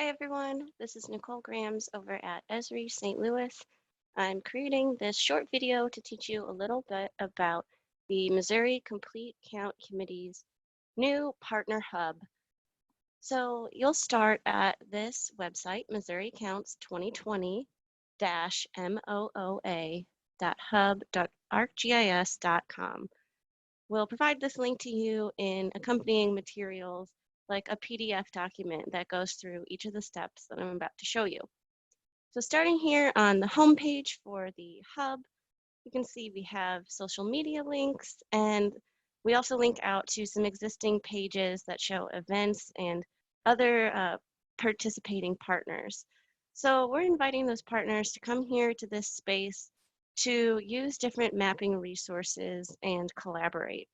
Hi everyone, this is Nicole Grams over at Esri St. Louis. I'm creating this short video to teach you a little bit about the Missouri Complete Count Committee's new partner hub. So you'll start at this website, Missouri Counts 2020-mooa.hub.arcgis.com. We'll provide this link to you in accompanying materials like a PDF document that goes through each of the steps that I'm about to show you. So starting here on the home page for the hub, you can see we have social media links, and we also link out to some existing pages that show events and other participating partners. So we're inviting those partners to come here to this space to use different mapping resources and collaborate.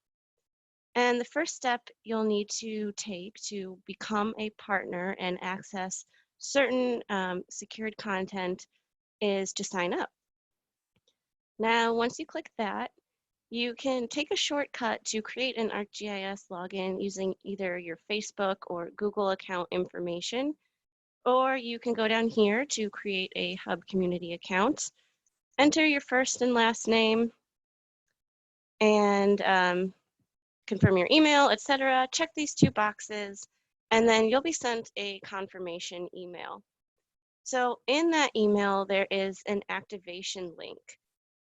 And the first step you'll need to take to become a partner and access certain secured content is to sign up. Now, once you click that, you can take a shortcut to create an ArcGIS login using either your Facebook or Google account information, or you can go down here to create a Hub community account, enter your first and last name, and confirm your email, etc. Check these two boxes, and then you'll be sent a confirmation email. So in that email, there is an activation link,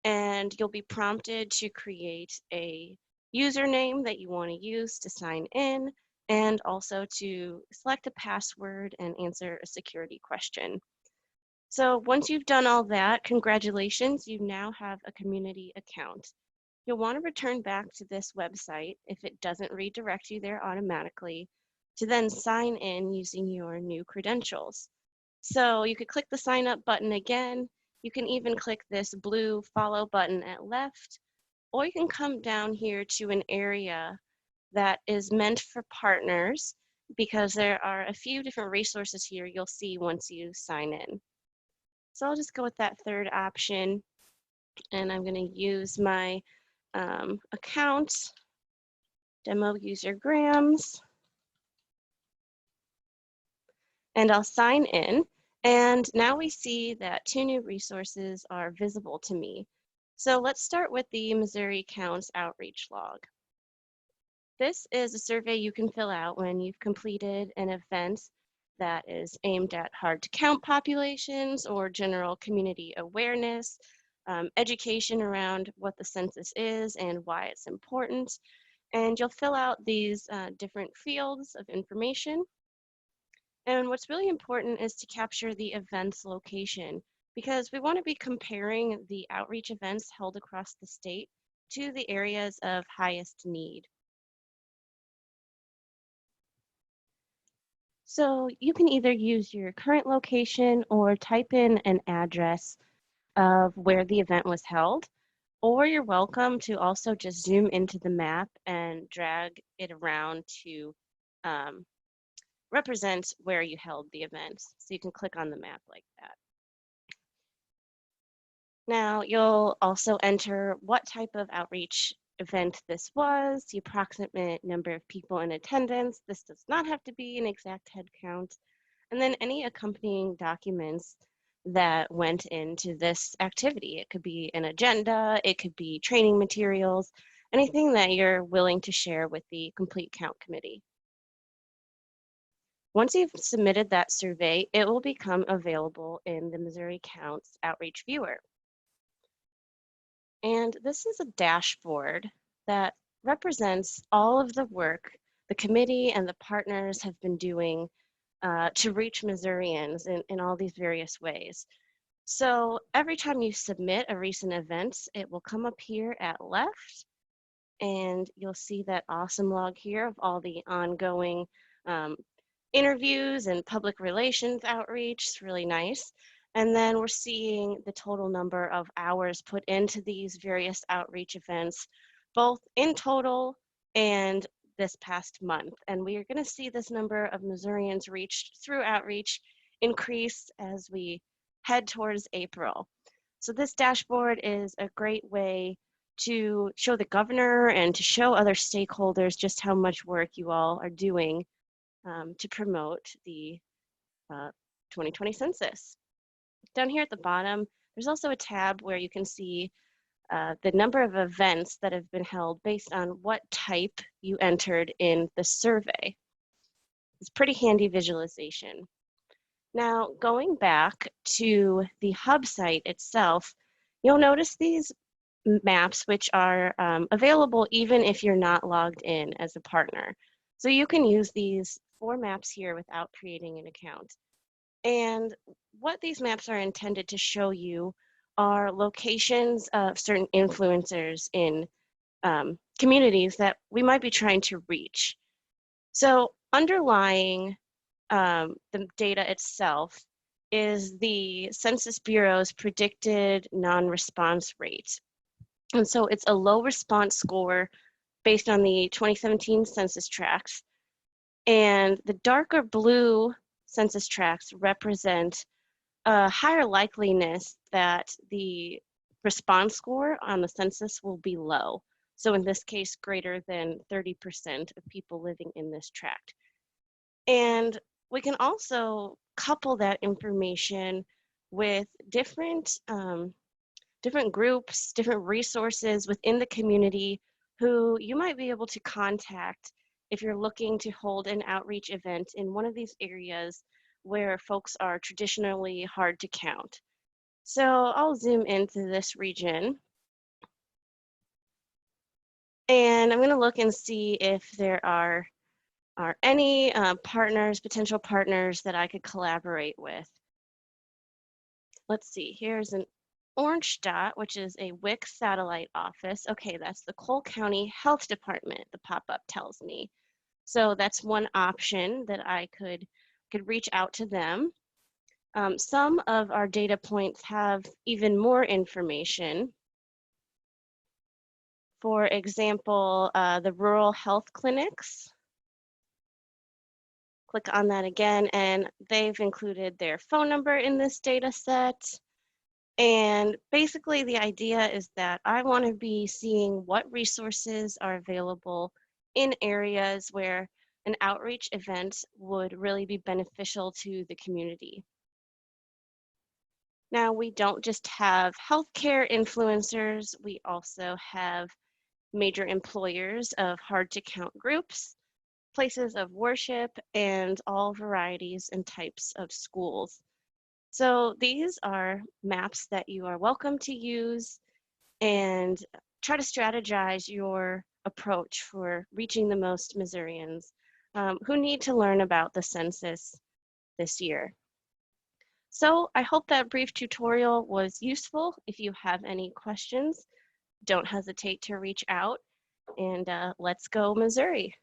and you'll be prompted to create a username that you want to use to sign in, and also to select a password and answer a security question. So once you've done all that, congratulations, you now have a community account. You'll want to return back to this website if it doesn't redirect you there automatically to then sign in using your new credentials. So you could click the sign up button again. You can even click this blue follow button at left, or you can come down here to an area that is meant for partners because there are a few different resources here you'll see once you sign in. So I'll just go with that third option, and I'm going to use my account, demo user Grams, and I'll sign in. And now we see that two new resources are visible to me. So let's start with the Missouri Counts outreach log. This is a survey you can fill out when you've completed an event that is aimed at hard to count populations or general community awareness, education around what the census is and why it's important. And you'll fill out these different fields of information. And what's really important is to capture the event's location, because we want to be comparing the outreach events held across the state to the areas of highest need. So you can either use your current location or type in an address of where the event was held, or you're welcome to also just zoom into the map and drag it around to represent where you held the event. So you can click on the map like that. Now you'll also enter what type of outreach event this was, the approximate number of people in attendance. This does not have to be an exact head count. And then any accompanying documents that went into this activity. It could be an agenda, it could be training materials, anything that you're willing to share with the Complete Count Committee. Once you've submitted that survey, it will become available in the Missouri Counts Outreach Viewer. And this is a dashboard that represents all of the work the committee and the partners have been doing to reach Missourians in all these various ways. So every time you submit a recent event, it will come up here at left, and you'll see that awesome log here of all the ongoing interviews and public relations outreach. It's really nice. And then we're seeing the total number of hours put into these various outreach events, both in total and this past month. And we are going to see this number of Missourians reached through outreach increase as we head towards April. So this dashboard is a great way to show the governor and to show other stakeholders just how much work you all are doing to promote the 2020 census. Down here at the bottom, there's also a tab where you can see the number of events that have been held based on what type you entered in the survey. It's pretty handy visualization. Now, going back to the hub site itself, you'll notice these maps which are available even if you're not logged in as a partner. So you can use these 4 maps here without creating an account. And what these maps are intended to show you are locations of certain influencers in communities that we might be trying to reach. So underlying the data itself is the Census Bureau's predicted non-response rate. And so it's a low response score based on the 2017 census tracts. And the darker blue census tracts represent a higher likeliness that the response score on the census will be low. So in this case, greater than 30% of people living in this tract. And we can also couple that information with different groups, different resources within the community who you might be able to contact if you're looking to hold an outreach event in one of these areas where folks are traditionally hard to count. So I'll zoom into this region. And I'm going to look and see if there are any potential partners that I could collaborate with. Let's see, here's an orange dot, which is a WIC satellite office. Okay, that's the Cole County Health Department, the pop-up tells me. So that's one option that I could reach out to them. Some of our data points have even more information. For example, the rural health clinics. Click on that again, and they've included their phone number in this data set. And basically the idea is that I want to be seeing what resources are available in areas where an outreach event would really be beneficial to the community. Now, we don't just have healthcare influencers, we also have major employers of hard to count groups, places of worship, and all varieties and types of schools. So these are maps that you are welcome to use and try to strategize your approach for reaching the most Missourians who need to learn about the census this year. So I hope that brief tutorial was useful. If you have any questions, don't hesitate to reach out, and let's go Missouri.